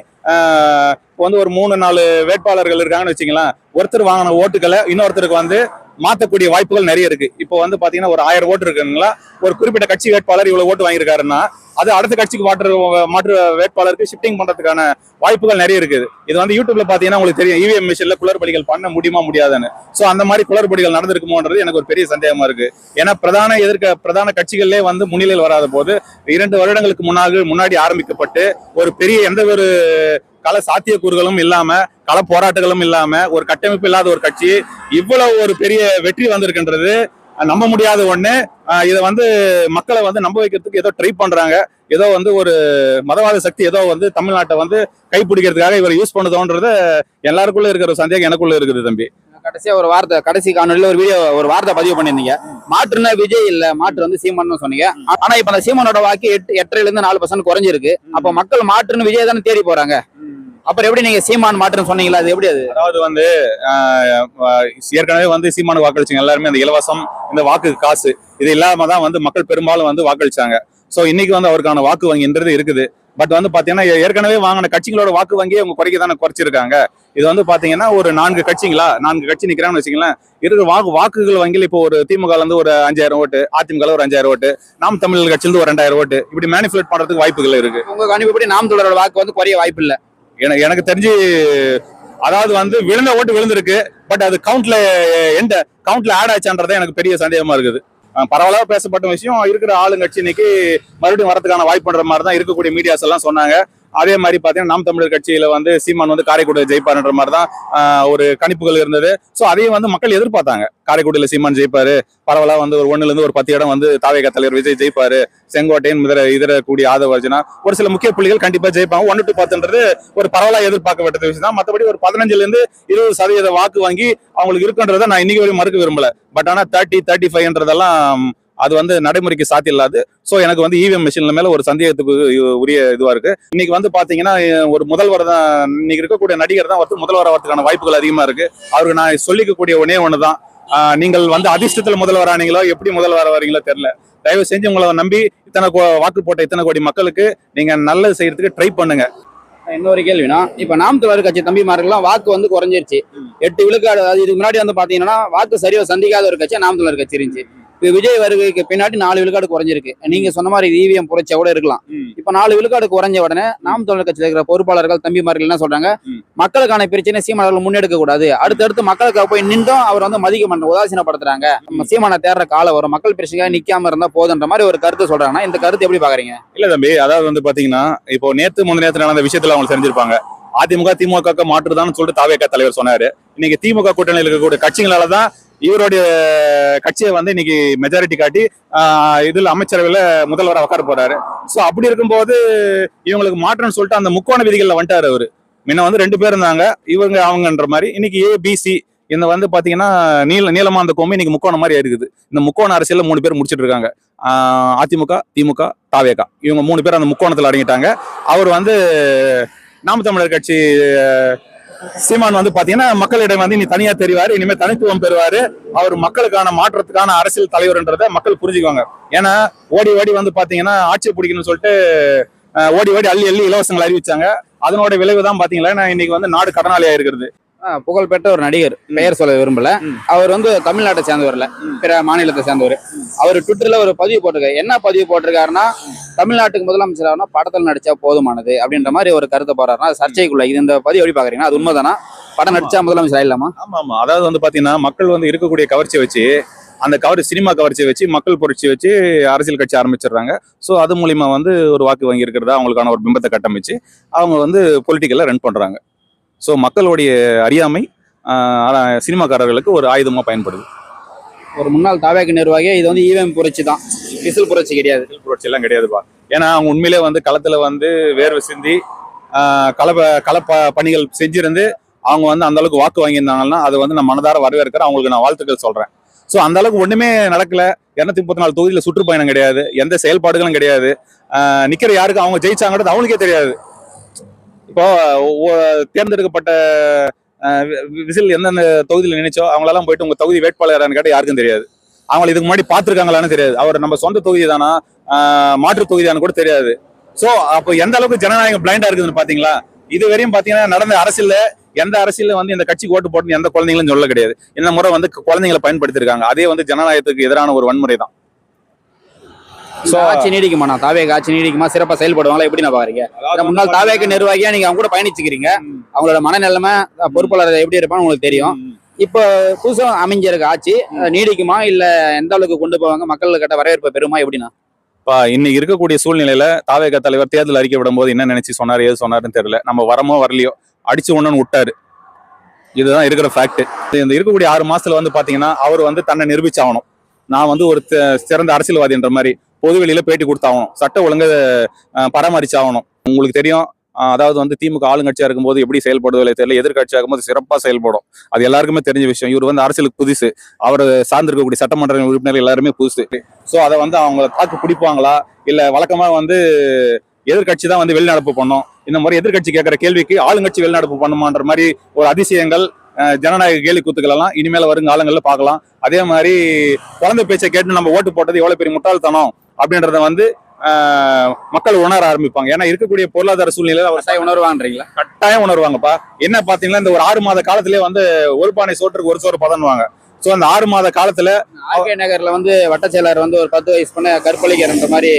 [SPEAKER 2] வந்து ஒரு 3-4 வேட்பாளர்கள் இருக்காங்கன்னு வச்சுக்கலாம். ஒருத்தர் வாங்கின ஓட்டுகளை இன்னொருத்தருக்கு வந்து மாத்தக்கூடிய வாய்ப்புகள் நிறைய இருக்கு. இப்போ வந்து பாத்தீங்கன்னா ஒரு 1000 ஓட்டு இருக்குங்களா, ஒரு குறிப்பிட்ட கட்சி வேட்பாளர் இவ்வளவு ஓட்டு வாங்கியிருக்காருன்னா அது அடுத்த கட்சிக்கு மாற்று வேட்பாளருக்கு ஷிஃப்டிங் பண்றதுக்கான வாய்ப்புகள் நிறைய இருக்குது. இது வந்து யூடியூப்ல பாத்தீங்கன்னா உங்களுக்கு தெரியும் இவிஎம் மிஷின்ல குளறுபடிகள் பண்ண முடியுமா முடியாதுன்னு. சோ அந்த மாதிரி குளறுபடிகள் நடந்திருக்குமோன்றது எனக்கு ஒரு பெரிய சந்தேகமா இருக்கு. ஏன்னா பிரதான கட்சிகளே வந்து முன்னிலையில் வராத போது 2 வருடங்களுக்கு முன்னாடி ஆரம்பிக்கப்பட்டு ஒரு பெரிய எந்த ஒரு கள சாத்தியக்கூறுகளும் இல்லாம, கள போராட்டங்களும் இல்லாம, ஒரு கட்டமைப்பு இல்லாத ஒரு கட்சி இவ்வளவு ஒரு பெரிய வெற்றி வந்திருக்குன்றது நம்ப முடியாத ஒண்ணு. இதை வந்து மக்களை வந்து நம்ப வைக்கிறதுக்கு ஏதோ ட்ரை பண்றாங்க. ஏதோ வந்து ஒரு மதவாத சக்தி ஏதோ வந்து தமிழ்நாட்டை வந்து கைப்பிடிக்கிறதுக்காக இவர் யூஸ் பண்ணுதோன்றது எல்லாருக்குள்ள இருக்கிற ஒரு சந்தேகம் எனக்குள்ள இருக்குது தம்பி.
[SPEAKER 1] கடைசியா ஒரு வார்த்தை, கடைசி காணொலியில ஒரு வார்த்தை பதிவு பண்ணிருந்தீங்க. மாற்றுனா விஜய் இல்ல, மாற்று வந்து சீமான் சொன்னீங்க. ஆனா இப்ப அந்த சீமானோட வாக்கு 8.5% 4% குறைஞ்சிருக்கு. அப்ப மக்கள் மாற்றுன்னு விஜய் தானே தேடி போறாங்க. அப்புறம் எப்படி நீங்க சீமான் மாற்றுன்னு சொன்னீங்களா? அது எப்படி? அது
[SPEAKER 2] அதாவது வந்து ஏற்கனவே வந்து சீமானு வாக்களிச்சாங்க எல்லாருமே. அந்த இலவசம், இந்த வாக்கு காசு இது இல்லாம தான் வந்து மக்கள் பெரும்பாலும் வந்து வாக்களிச்சாங்க. சோ இன்னைக்கு வந்து அவருக்கான வாக்கு வங்கின்றது இருக்குது. பட் வந்து பாத்தீங்கன்னா ஏற்கனவே வாங்கின கட்சிகளோட வாக்கு வங்கியை அவங்க குறைச்சிருக்காங்க. இது வந்து பாத்தீங்கன்னா ஒரு 4 கட்சி நிக்கிறாங்கன்னு வச்சுக்கலாம். இருக்கிற வாக்குகள் வங்கியில் இப்போ ஒரு திமுக இருந்து ஒரு 5000 ஓட்டு, அதிமுக ஒரு 5000 ஓட்டு, நாம் தமிழர் கட்சியிலிருந்து ஒரு 2000 ஓட்டு, இப்படி மேனிபுலேட் பண்றதுக்கு வாய்ப்புகள் இருக்கு.
[SPEAKER 1] உங்க கணிப்புப்படி நாம் தமிழரோட வாக்கு வந்து குறைய வாய்ப்பு இல்ல
[SPEAKER 2] எனக்கு தெரிஞ்சு. அதாவது வந்து விழுந்த ஓட்டு விழுந்திருக்கு, பட் அது கவுண்ட்ல ஆட் ஆச்சான்றதே எனக்கு பெரிய சந்தேகமா இருக்குது. பரவலாக பேசப்பட்ட விஷயம் இருக்கிற ஆளுங்கட்சி இன்னைக்கு மறுபடியும் வரதுக்கான வாய்ப்பு பண்ற மாதிரி தான் இருக்கக்கூடிய மீடியாஸ் எல்லாம் சொன்னாங்க. அதே மாதிரி பாத்தீங்கன்னா நாம் தமிழர் கட்சியில வந்து சீமான் வந்து காரைக்குடியில் ஜெயிப்பாருன்ற மாதிரி தான் ஒரு கணிப்புகள் இருந்தது. சோ அதையும் வந்து மக்கள் எதிர்பார்த்தாங்க. காரைக்குடியில சீமான் ஜெயிப்பாரு, பரவலா வந்து ஒரு 1 ஒரு 10 இடம் வந்து தாவேக தலைவர் விஜய் ஜெயிப்பாரு, செங்கோட்டையன் இதர கூடிய ஆதவ அர்ஜுனா ஒரு சில முக்கிய புள்ளிகள் கண்டிப்பா ஜெயிப்பாங்க. 1 to 10ன்றது ஒரு பரவலா எதிர்பார்க்கப்பட்ட விஷயம் தான். மற்றபடி ஒரு 15% 20% வாக்கு வாங்கி அவங்களுக்கு இருக்குன்றதை நான் இன்னைக்கு வரையும் மறுக்க விரும்பல. பட் ஆனா 30-35ன்றதெல்லாம் அது வந்து நடைமுறைக்கு சாத்தியம் இல்லாது. சோ எனக்கு வந்து இவிஎம் மிஷின்ல மேல ஒரு சந்தேகத்துக்கு உரிய இதுவா இருக்கு. இன்னைக்கு வந்து பாத்தீங்கன்னா ஒரு முதல்வர் தான், இன்னைக்கு இருக்கக்கூடிய நடிகர் தான் முதல்வர் வரதுக்கான வாய்ப்புகள் அதிகமா இருக்கு. அவருக்கு நான் சொல்லிக்கக்கூடிய ஒண்ணுதான், நீங்கள் வந்து அதிர்ஷ்டத்துல முதல்வர் ஆனீங்களோ எப்படி முதல்வர் வரீங்களோ தெரியல. தயவு செஞ்சு உங்களை நம்பி இத்தனை வாக்கு போட்ட இத்தனை கோடி மக்களுக்கு நீங்க நல்லது செய்யறதுக்கு ட்ரை பண்ணுங்க.
[SPEAKER 1] இன்னொரு கேள்வினா, இப்ப நாம் தமிழர் கட்சி தம்பிமார்கள்லாம் வாக்கு வந்து குறைஞ்சிருச்சு. 8 விழுக்காடு. இதுக்கு முன்னாடி வந்து பாத்தீங்கன்னா வாக்கு சரியா சந்திக்காத ஒரு கட்சியா நாம் தமிழர் கட்சி இருந்துச்சு. இப்ப விஜய் வருகைக்கு பின்னாடி 4 விழுக்காடு குறைஞ்சிருக்கு. நீங்க சொன்ன மாதிரி இவிஎம் புரட்சியா கூட இருக்கலாம். இப்ப 4 விழுக்காடு குறைஞ்ச உடனே நாம் தமிழர் கட்சியில இருக்கிற பொறுப்பாளர்கள் தம்பிமார்கள் என்ன சொல்றாங்க, மக்களுக்கான பிரச்சனை சீமானவர்கள் முன்னெடுக்க கூடாது, அடுத்தடுத்து மக்களுக்கு போய் நின்றும் அவர் வந்து மதிக்க மாட்டேன், உதாசீனப்படுத்துறாங்க, நம்ம சீமான தேடுற காலம் வரும், மக்கள் பிரச்சனைக்காக நிக்காம இருந்தா போதுன்ற மாதிரி ஒரு கருத்து சொல்றாங்கன்னா இந்த கருத்து எப்படி பாக்குறீங்க?
[SPEAKER 2] இல்ல தம்பி, அதாவது வந்து பாத்தீங்கன்னா இப்போ நேத்து நடந்த விஷயத்துல அவங்க தெரிஞ்சிருப்பாங்க. அதிமுக திமுக மாற்றுதான்னு சொல்லிட்டு தாவேகா தலைவர் சொன்னாரு. இன்னைக்கு திமுக கூட்டணியில் இருக்கக்கூடிய கட்சிகளாலதான் இவருடைய கட்சியை வந்து இன்னைக்கு மெஜாரிட்டி காட்டி இதுல அமைச்சரவையில முதல்வரை உட்கார போறாரு. சோ அப்படி இருக்கும்போது இவங்களுக்கு மாற்றம்னு சொல்லிட்டு அந்த முக்கோண விதிகள்ல வந்துட்டாரு அவரு. முன்ன வந்து 2 பேர் இருந்தாங்க, இவங்க அவங்கன்ற மாதிரி. இன்னைக்கு ஏபிசி இந்த வந்து பாத்தீங்கன்னா நீளமா அந்த கோம்பு இன்னைக்கு முக்கோணம் மாதிரி இருக்குது. இந்த முக்கோண அரசியல்ல 3 பேர் முடிச்சிட்டு இருக்காங்க. அதிமுக திமுக தாவேகா இவங்க 3 பேர் அந்த முக்கோணத்துல அடங்கிட்டாங்க. அவர் வந்து நாம் தமிழர் கட்சி சீமான் வந்து பாத்தீங்கன்னா மக்களிடம் வந்து இனி தனியா தெரிவாரு, இனிமே தனித்துவம் பெறுவாரு, அவர் மக்களுக்கான மாற்றத்துக்கான அரசியல் தலைவர்ன்றதை மக்கள் புரிஞ்சுக்குவாங்க. ஏன்னா ஓடி ஓடி வந்து பாத்தீங்கன்னா ஆட்சியை பிடிக்கணும்னு சொல்லிட்டு ஓடி ஓடி அள்ளி அள்ளி இலவசங்கள் அறிவிச்சாங்க. அதனோட விளைவு தான் பாத்தீங்கன்னா இன்னைக்கு வந்து நாடு கடனாளியா இருக்கிறது.
[SPEAKER 1] புகழ்பெற்ற ஒரு நடிகர், பெயர் சொல்ல விரும்பல, அவர் வந்து தமிழ்நாட்டை சேர்ந்தவர்ல, பிற மாநிலத்தை சேர்ந்தவர். அவர் ட்விட்டர்ல ஒரு பதிவு போட்டிருக்காரு. என்ன பதிவு போட்டிருக்காருன்னா, தமிழ்நாட்டுக்கு முதலமைச்சர் ஆகணும் படத்தில் நடிச்சா போதுமானது அப்படின்ற மாதிரி ஒரு கருத்தை போறாருன்னா அது சர்ச்சைக்குள்ள. இது இந்த பதிவு எப்படி பாக்குறீங்கன்னா, அது உண்மைதானா? படம் நடிச்சா முதலமைச்சர் ஆயிடலாமா?
[SPEAKER 2] ஆமா ஆமா, அதாவது வந்து பாத்தீங்கன்னா மக்கள் வந்து இருக்கக்கூடிய கவர்ச்சியை வச்சு, அந்த சினிமா கவர்ச்சியை வச்சு மக்கள் புரட்சி வச்சு அரசியல் கட்சி ஆரம்பிச்சிடுறாங்க. ஸோ அது மூலியமா வந்து ஒரு வாக்கு வாங்கி இருக்கிறதா அவங்களுக்கான ஒரு பிம்பத்தை கட்டமைச்சு அவங்க வந்து பொலிட்டிக்கலா ரன் பண்றாங்க. ஸோ மக்களுடைய அறியாமை சினிமாக்காரர்களுக்கு ஒரு ஆயுதமா பயன்படுது.
[SPEAKER 1] ஒரு முன்னாள் தாவேக நிர்வாகியா இது வந்து ஈவிஎம் புரட்சி தான், விசில் புரட்சி கிடையாது.
[SPEAKER 2] புரட்சி எல்லாம் கிடையாதுப்பா. ஏன்னா அவங்க உண்மையிலே வந்து களத்துல வந்து வேர்வை சிந்தி கள பணிகள் செஞ்சிருந்து அவங்க வந்து அந்த அளவுக்கு வாக்கு வாங்கியிருந்தாங்கன்னா அது வந்து நான் மனதார வரவேற்கிறேன், அவங்களுக்கு நான் வாழ்த்துக்கள் சொல்றேன். ஸோ அந்த அளவுக்கு ஒண்ணுமே நடக்கல. 234 தொகுதியில சுற்றுப்பயணம் கிடையாது, எந்த செயல்பாடுகளும் கிடையாது. நிக்கிற யாருக்கு அவங்க ஜெயிச்சாங்கிறது அவங்களுக்கே தெரியாது. இப்போ தேர்ந்தெடுக்கப்பட்ட விசில் எந்தெந்த தொகுதியில் நினைச்சோ அவங்களெல்லாம் போயிட்டு உங்க தொகுதி வேட்பாளரான்னு கேட்டால் யாருக்கும் தெரியாது. அவங்க இதுக்கு முன்னாடி பார்த்துருக்காங்களான்னு தெரியாது. அவர் நம்ம சொந்த தொகுதி தானா மாற்று தொகுதியானு கூட தெரியாது. ஸோ அப்போ எந்த அளவுக்கு ஜனநாயகம் பிளைண்டா இருக்குதுன்னு பாத்தீங்களா? இது வரையும் பாத்தீங்கன்னா நடந்த அரசியல்ல எந்த அரசியல்ல வந்து இந்த கட்சிக்கு ஓட்டு போட்டு எந்த குழந்தைங்களும் சொல்ல கிடையாது. இந்த முறை வந்து குழந்தைங்களை பயன்படுத்திருக்காங்க. அதே வந்து ஜனநாயகத்துக்கு எதிரான ஒரு வன்முறை தான்.
[SPEAKER 1] ஆட்சி நீடிக்குமா? நான் தாவேக ஆட்சி நீடிக்குமா? சிறப்பா செயல்படுவாங்களா? எப்படி நான் பாக்குறீங்க? முன்னாள் தாவேக நிர்வாகியா நீங்க அவங்க கூட பயணிச்சுக்கிறீங்க, அவங்களோட மனநிலைமை பொறுப்பாளர் எப்படி இருப்பான்னு உங்களுக்கு தெரியும். இப்ப புதுசா அமைஞ்சிருக்க ஆட்சி நீடிக்குமா, இல்ல எந்த அளவுக்கு கொண்டு போவாங்க, மக்கள் கிட்ட வரவேற்பு பெறுமா, எப்படின்னா?
[SPEAKER 2] இன்னைக்கு இருக்கக்கூடிய சூழ்நிலையில தாவேக தலைவர் தேர்தல் அறிக்கை விடும் போது என்ன நினைச்சு சொன்னாரு, ஏது சொன்னாருன்னு தெரியல. நம்ம வரமோ வரலையோ அடிச்சு ஒண்ணுன்னு விட்டாரு. இதுதான் இருக்கிற ஃபேக்ட். இந்த இருக்கக்கூடிய 6 மாசத்துல வந்து பாத்தீங்கன்னா அவர் வந்து தன்னை நிரூபிச்சாகணும். நான் வந்து ஒரு சிறந்த அரசியல்வாதின்ற மாதிரி பொதுவெளியில பேட்டி கொடுத்தாகணும், சட்ட ஒழுங்கை பராமரிச்சாகணும். உங்களுக்கு தெரியும், அதாவது வந்து திமுக ஆளுங்கட்சியா இருக்கும்போது எப்படி செயல்படுவதில்லை தெரியல, எதிர்கட்சியா இருக்கும்போது சிறப்பா செயல்படும். அது எல்லாருக்குமே தெரிஞ்ச விஷயம். இவர் வந்து அரசியலுக்கு புதுசு, அவர் சார்ந்திருக்கக்கூடிய சட்டமன்ற உறுப்பினர்கள் எல்லாருமே புதுசு. ஸோ அதை வந்து அவங்க தாக்கு பிடிப்பாங்களா, இல்ல வழக்கமா வந்து எதிர்கட்சி தான் வந்து வெளிநடப்பு பண்ணும், இந்த மாதிரி எதிர்கட்சி கேட்கிற கேள்விக்கு ஆளுங்கட்சி வெளிநடப்பு பண்ணுமான்ற மாதிரி ஒரு அதிசயங்கள் ஜனநாயக கேலி கூத்துக்கள் எல்லாம் இனிமேல வரும் காலங்கள்ல பார்க்கலாம். அதே மாதிரி குழந்தை பேச்சை கேட்டு நம்ம ஓட்டு போட்டது எவ்வளவு பெரிய முட்டாள்தனம் அப்படின்றத வந்து மக்கள் உணர ஆரம்பிப்பாங்க. ஏன்னா இருக்கக்கூடிய பொருளாதார சூழ்நிலையில
[SPEAKER 1] உணர்வாங்கன்றீங்களா?
[SPEAKER 2] கட்டாயம் உணர்வாங்கப்பா. என்ன பாத்தீங்கன்னா இந்த ஒரு 6 மாத காலத்திலேயே வந்து ஒரு பானை சோற்றுக்கு ஒரு சோறு பதன்வாங்க. சோ அந்த 6 மாத காலத்துல
[SPEAKER 1] நகர்ல வந்து வட்ட செயலர் வந்து ஒரு 10 வயசு பண்ண கற்பழிக்கிற மாதிரி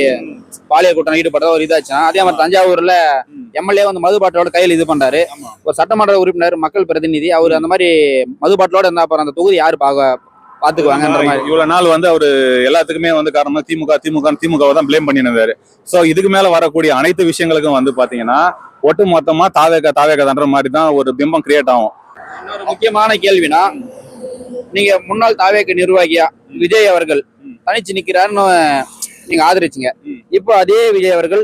[SPEAKER 1] பாலியல் கூட்டம் ஈடுபட்டதா ஒரு இதாச்சுன்னா, அதே மாதிரி தஞ்சாவூர்ல எம்எல்ஏ வந்து மதுபாட்டோட கையில் இது பண்றாரு. ஒரு சட்டமன்ற உறுப்பினர் மக்கள் பிரதிநிதி அவர் அந்த மாதிரி மதுபாட்டலோட இருந்தா அப்புறம் அந்த தொகுதி யாரு பாத்துக்குவாங்க?
[SPEAKER 2] இவ்வளவு நாள் வந்து அவரு எல்லாத்துக்குமே வந்து காரணம் திமுகவை தான் பிளேம் பண்ணியிருந்தாரு. சோ இதுக்கு மேல வரக்கூடிய அனைத்து விஷயங்களுக்கும் வந்து பாத்தீங்கன்னா ஒட்டு மொத்தமா தாவேக மாதிரி தான் ஒரு பிம்பம் கிரியேட் ஆகும்.
[SPEAKER 1] இன்னொரு முக்கியமான கேள்வினா, நீங்க முன்னாள் தாவேக நிர்வாகியா விஜய் அவர்கள் தனிச்சு நிக்கிறாருன்னு நீங்க ஆதரிச்சீங்க. இப்போ அதே விஜய் அவர்கள்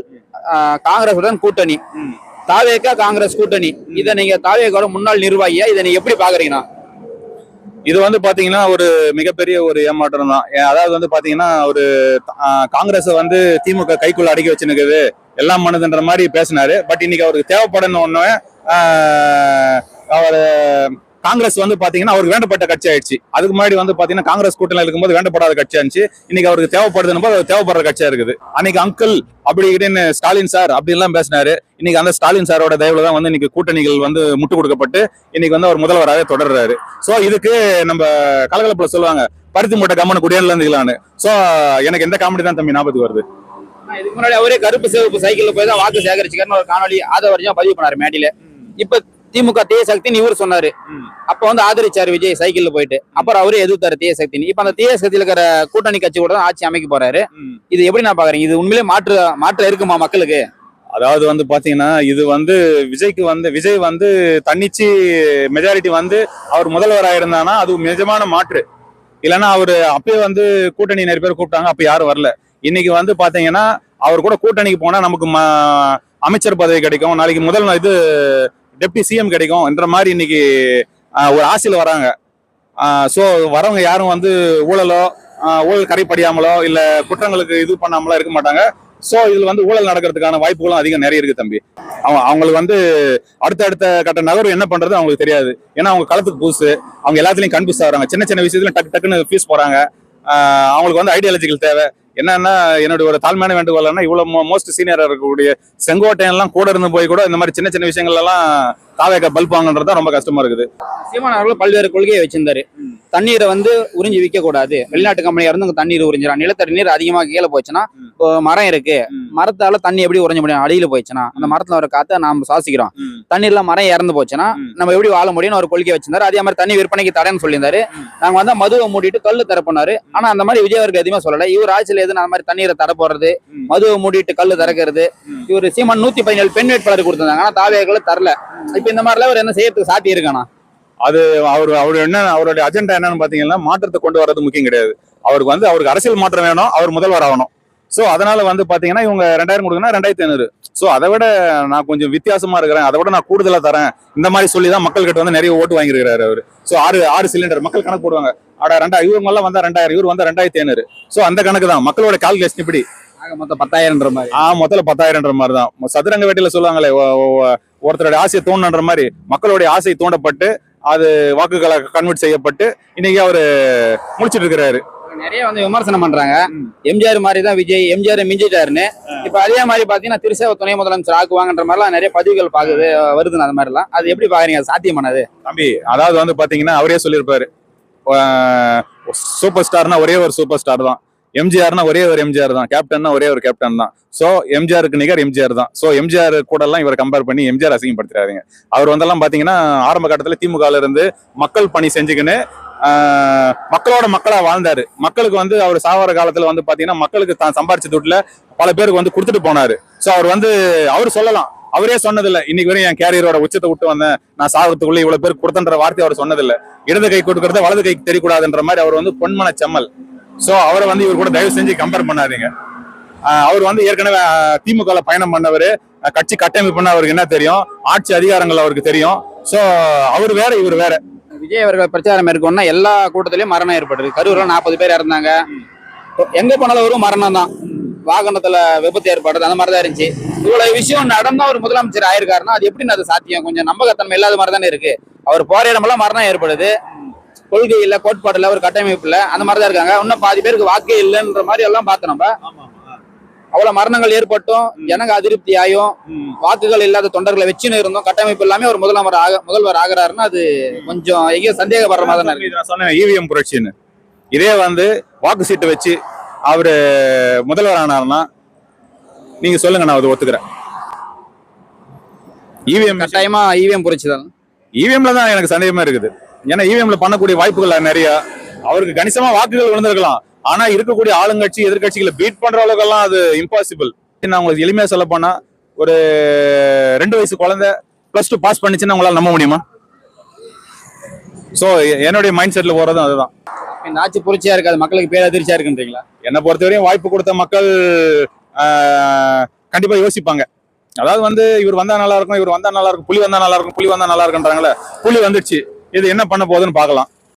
[SPEAKER 1] காங்கிரசுடன் கூட்டணி, தாவேக காங்கிரஸ் கூட்டணி, இதை நீங்க தாவேகோட முன்னாள் நிர்வாகியா இதை நீங்க எப்படி பாக்குறீங்கன்னா?
[SPEAKER 2] இது வந்து பாத்தீங்கன்னா ஒரு மிகப்பெரிய ஒரு ஏமாற்றம் தான். அதாவது வந்து பாத்தீங்கன்னா ஒரு காங்கிரஸ் வந்து திமுக கைக்குள்ள அடக்கி வச்சுனுக்குது எல்லாம் பண்ணுதுன்ற மாதிரி பேசினாரு. பட் இன்னைக்கு அவருக்கு தேவைப்படணும் ஒண்ணு, அவர் காங்கிரஸ் வந்து பாத்தீங்கன்னா அவருக்கு வேண்டப்பட்ட கட்சி ஆயிடுச்சு. அதுக்கு முன்னாடி வந்து பாத்தீங்கன்னா காங்கிரஸ் கூட்டணியில் இருக்கும்போது வேண்டப்படாத கட்சியா இருந்துச்சு. இன்னைக்கு அவருக்கு தேவைப்படுதுன்னு போது தேவைப்படுற கட்சியா இருக்குது. அன்னைக்கு அங்கிள் அப்படி இப்படின்னு ஸ்டாலின் சார் அப்படி எல்லாம் பேசினாரு. இன்னைக்கு அந்த ஸ்டாலின் சாரோட தயவுல தான் வந்து இன்னைக்கு கூட்டணிகள் வந்து முட்டு கொடுக்கப்பட்டு இன்னைக்கு வந்து அவர் முதல்வராக தொடர்றாரு. சோ இதுக்கு நம்ம கலகலப்புல சொல்லுவாங்க, பருத்தி மூட்டை கம்மனு குடியேறல இருந்துக்கலான்னு. சோ எனக்கு எந்த காமெடி தான் தம்பி ஞாபகத்துக்கு வருது?
[SPEAKER 1] இதுக்கு முன்னாடி அவரே கருப்பு சிவப்பு சைக்கிள்ல போய் தான் வாக்கு சேகரிச்சுக்கன்னு ஒரு காணொலி ஆதவர்ஜம் பதிவு பண்ணாரு மேடையில. இப்ப திமுக தீய சக்தின்னு இவர் சொன்னாரு. அப்ப வந்து ஆதரிச்சாரு விஜய் சைக்கிள்ல போயிட்டு. அப்புறம் அவரே எதிர்த்தாரு தீய சக்தின்னு. இப்ப அந்த தீய சக்தியில இருக்கிற கூட்டணி கட்சி கூட தான் ஆட்சி அமைக்க போறாரு. இது எப்படி நான் பாக்குறீங்க? இது உண்மையிலே மாற்று இருக்குமா மக்களுக்கு?
[SPEAKER 2] அதாவது வந்து பாத்தீங்கன்னா இது வந்து விஜய் வந்து தன்னிச்சு மெஜாரிட்டி வந்து அவர் முதல்வராக இருந்தானா அது நிஜமான மாற்று. இல்லைன்னா அவரு அப்பயே வந்து கூட்டணி நிறைய பேர் கூப்பிட்டாங்க, அப்ப யாரும் வரல. இன்னைக்கு வந்து பாத்தீங்கன்னா அவர் கூட கூட்டணிக்கு போனா நமக்கு அமைச்சர் பதவி கிடைக்கும், நாளைக்கு இது டெப்டி சிஎம் கிடைக்கும் என்ற மாதிரி இன்னைக்கு ஒரு ஆசையில வராங்க. சோ வரவங்க யாரும் வந்து ஊழல் கரைப்படியாமலோ இல்ல குற்றங்களுக்கு இது பண்ணாமலோ இருக்க மாட்டாங்க. சோ இதுல வந்து ஊழல் நடக்கிறதுக்கான வாய்ப்புகளும் அதிகம் நிறைய இருக்கு தம்பி. அவங்களுக்கு வந்து அடுத்த கட்ட நகர்வு என்ன பண்றது அவங்களுக்கு தெரியாது. ஏன்னா அவங்க களத்துக்கு புதுசு, அவங்க எல்லாத்துலயும் கன்ஃபியூஸ் ஆகிறாங்க. சின்ன விஷயத்துல டக்குன்னு ஃபீஸ் போறாங்க. அவங்களுக்கு வந்து ஐடியாலஜிக்கல் தேவை. என்னன்னா என்னுடைய ஒரு தாழ்மையான வேண்டுகோள் என்ன, இவ்வளவு மோஸ்ட் சீனியரா இருக்கக்கூடிய செங்கோட்டையன் எல்லாம் கூட இருந்து போய் கூட இந்த மாதிரி சின்ன விஷயங்கள் எல்லாம் தாவேக்க பல்ப் வாங்கன்றதுதான் ரொம்ப கஷ்டமா இருக்குது.
[SPEAKER 1] சீமான் அவர்கள் பல்வேறு கொள்கையை வச்சிருந்தாரு. தண்ணீரை வந்து உறிஞ்சி விற்க கூடாது, வெளிநாட்டு கம்பெனியா இருந்து தண்ணீர் உறிஞ்சிடும், நிலத்தடி நீர் அதிகமாக கீழே போச்சுன்னா இப்போ மரம் இருக்கு, மரத்தால தண்ணி எப்படி உறைஞ்ச முடியும்? அடியில போயிடுச்சுன்னா அந்த மரத்துல வர காத்த நாம சுவாசிக்கிறோம், தண்ணீர்ல மரம் இறந்து போச்சுன்னா நம்ம எப்படி வாழ முடியும்னு ஒரு கொள்கை வச்சிருந்தாரு. அதே மாதிரி தண்ணி விற்பனைக்கு தரேன்னு சொல்லியிருந்தாரு. நாங்க வந்து மதுவை மூடிட்டு கல்லு தரப்போனாரு. ஆனா அந்த மாதிரி விஜய் அவருக்கு எதுவுமே சொல்லல. இவர் ஆட்சியில எது அந்த மாதிரி தண்ணீரை தர போறது, மதுவை மூடிட்டு கல்லு திறக்கிறது. இவர் சீமான் 117 பெண் வேட்பாளர் கொடுத்திருந்தாங்க, ஆனா தாவேக்களை தரல. இப்ப இந்த மாதிரிலாம் அவர் என்ன செய்யறதுக்கு சாத்தி இருக்கானா?
[SPEAKER 2] அது அவருடைய அஜெண்டா என்னன்னு பாத்தீங்கன்னா மாற்றத்தை கொண்டு வர்றது முக்கியம் கிடையாது. அவருக்கு அரசியல் மாற்றம் வேணும், அவர் முதல்வர் ஆகணும். சோ அதனால வந்து பாத்தீங்கன்னா இவங்க 2000 கொடுக்கணும், 2500. சோ அதை விட நான் கொஞ்சம் வித்தியாசமா இருக்கிறேன், அதை விட நான் கூடுதலா தரேன், இந்த மாதிரி சொல்லிதான் மக்கள் கிட்ட வந்து நிறைய ஓட்டு வாங்கியிருக்காரு அவரு. சோ ஆறு சிலிண்டர் மக்கள் கணக்கு போடுவாங்க. இவங்க எல்லாம் வந்தா 2000, இவர் வந்தா 2500. சோ அந்த கணக்கு தான் மக்களோட கால்குலேஷன். இப்படி
[SPEAKER 1] மொத்தம் 10,000 மாதிரி.
[SPEAKER 2] மொத்தம் 10,000 மாதிரி தான். சதுரங்க வேட்டையில சொல்லுவாங்களே, ஒருத்தருடைய ஆசையை தூண்டன்ற மாதிரி மக்களுடைய ஆசை தூண்டப்பட்டு அது வாக்குகளை கன்வெர்ட் செய்யப்பட்டு இன்னைக்கு அவரு முடிச்சிட்டு இருக்கிறாரு.
[SPEAKER 1] நிறைய வந்து விமர்சனம் பண்றாங்க, எம்ஜிஆர் மாதிரி தான் விஜய், எம்ஜிஆர் மிஞ்சிட்டாருன்னு. இப்ப அதே மாதிரி பாத்தீங்கன்னா திருசேவ துணை முதலமைச்சர் ஆக்குவாங்கன்ற மாதிரிலாம் நிறைய பதிவுகள் வருது. அந்த மாதிரி எல்லாம் அது எப்படி பாக்குறீங்க? சாத்தியமானது தம்பி?
[SPEAKER 2] அதாவது வந்து பாத்தீங்கன்னா அவரே சொல்லியிருப்பாரு, சூப்பர் ஸ்டார்னா ஒரே ஒரு சூப்பர் ஸ்டார் தான், எம்ஜிஆர்னா ஒரே ஒரு எம்ஜிஆர் தான், கேப்டன்னா ஒரே ஒரு கேப்டன் தான். சோ எம்ஜிஆருக்கு நிகர் எம்ஜிஆர் தான். சோ எம்ஜிஆர் கூட எல்லாம் இவர் கம்பேர் பண்ணி எம்ஜிஆர் அசிங்கப்படுத்துறாருங்க. அவர் வந்தெல்லாம் பாத்தீங்கன்னா ஆரம்ப கட்டத்துல திமுகல இருந்து மக்கள் பணி செஞ்சுக்கின்னு மக்களோட மக்களா வாழ்ந்தாரு. மக்களுக்கு வந்து அவர் சாவர காலத்துல வந்து பாத்தீங்கன்னா மக்களுக்கு தான் சம்பாரிச்ச துட்டுல பல பேருக்கு வந்து கொடுத்துட்டு போனாரு. சோ அவர் சொல்லலாம், அவரே சொன்னதில்லை இன்னைக்கு வரையும் என் கேரியரோட உச்சத்தை விட்டு வந்தேன், நான் சாகத்துக்குள்ள இவ்வளவு பேருக்கு கொடுத்தன்ற வார்த்தை அவர் சொன்னதில்லை. இடது கை கொடுக்கறத வலது கைக்கு தெரியக்கூடாதுன்ற மாதிரி அவர் வந்து பொன்மன செம்மல். சோ அவரை வந்து இவர் கூட தயவு செஞ்சு கம்பேர் பண்ணாதீங்க. அவர் வந்து ஏற்கனவே திமுக பயணம் பண்ணவர், கட்சி கட்டமைப்புன்னு அவருக்கு என்ன தெரியும், ஆட்சி அதிகாரங்கள் அவருக்கு தெரியும். சோ அவர் வேற இவர் வேற.
[SPEAKER 1] விஜய் அவர்கள் பிரச்சாரம் மேற்கொண்டா எல்லா கூட்டத்திலயும் மரணம் ஏற்படுது. கரூர்ல 40 பேர் இறந்தாங்க. எங்க போனாலும் ஒரு மரணம் தான், வாகனத்துல விபத்து ஏற்படுறது, அந்த மாதிரிதான் இருந்துச்சு. இவ்வளவு விஷயம் நடந்தா ஒரு முதலமைச்சர் ஆயிருக்காருன்னா அது எப்படின்னு அது சாத்தியம்? கொஞ்சம் நம்பகத்தன்மை இல்லாத மாதிரி தானே இருக்கு. அவர் போற இடமெல்லாம் மரணம் ஏற்படுது, கொள்கை இல்ல, கோட்பாடு இல்ல, ஒரு கட்டமைப்பு இல்ல, அந்த மாதிரிதான் இருக்காங்க. இன்னும் பாதி பேருக்கு வாக்கே இல்லைன்ற மாதிரி எல்லாம் பார்த்து நம்ம அவ்வளவு மரணங்கள் ஏற்பட்டும் ஜனங்க அதிருப்தி ஆயும் வாக்குகள் இல்லாத தொண்டர்களை வச்சுன்னு இருந்தோம், கட்டமைப்பு எல்லாமே ஒரு முதல்வர் ஆகிறாருன்னா அது கொஞ்சம் எங்கேயோ சந்தேகப்படுற மாதிரி தான் இருக்கு.
[SPEAKER 2] நான் சொன்னேன் இவிஎம் புரட்சின்னு. இதே வந்து வாக்கு சீட்டை வச்சு அவரு முதல்வர் ஆனாருன்னா நீங்க சொல்லுங்க, நான் அதை ஒத்துக்கிறேன்.
[SPEAKER 1] இவிஎம் கட்டாயமா இவிஎம் புரட்சி தான்.
[SPEAKER 2] இவிஎம்ல தான் எனக்கு சந்தேகமா இருக்குது. ஏன்னா இவிஎம்ல பண்ணக்கூடிய வாய்ப்புகள் நிறைய, அவருக்கு கணிசமா வாக்குகள் விழுந்திருக்கலாம். ஆனா இருக்கக்கூடிய ஆளுங்கட்சி எதிர்கட்சிகளை பீட் பண்ற அளவுக்கு எல்லாம் அது இம்பாசிபிள். நான் உங்களுக்கு எளிமையா சொல்ல போனா, ஒரு 2 வயசு குழந்தை +2 பாஸ் பண்ணிச்சுன்னா உங்களால நம்ப முடியுமா? சோ என்னுடைய மைண்ட் செட்ல போறதும் அதுதான்.
[SPEAKER 1] இந்த ஆட்சி புரட்சியா இருக்காது, மக்களுக்கு பேரதிர்ச்சியா இருக்குன்றீங்களா?
[SPEAKER 2] என்னை பொறுத்தவரையும் வாய்ப்பு கொடுத்த மக்கள் கண்டிப்பா யோசிப்பாங்க. அதாவது வந்து இவர் வந்தா நல்லா இருக்கும், இவர் வந்தா நல்லா இருக்கும், புலி வந்தா நல்லா இருக்கும், புலி வந்தா நல்லா இருக்குன்றாங்களே, புலி வந்துடுச்சு, இது என்ன பண்ண போகுதுன்னு பார்க்கலாம்.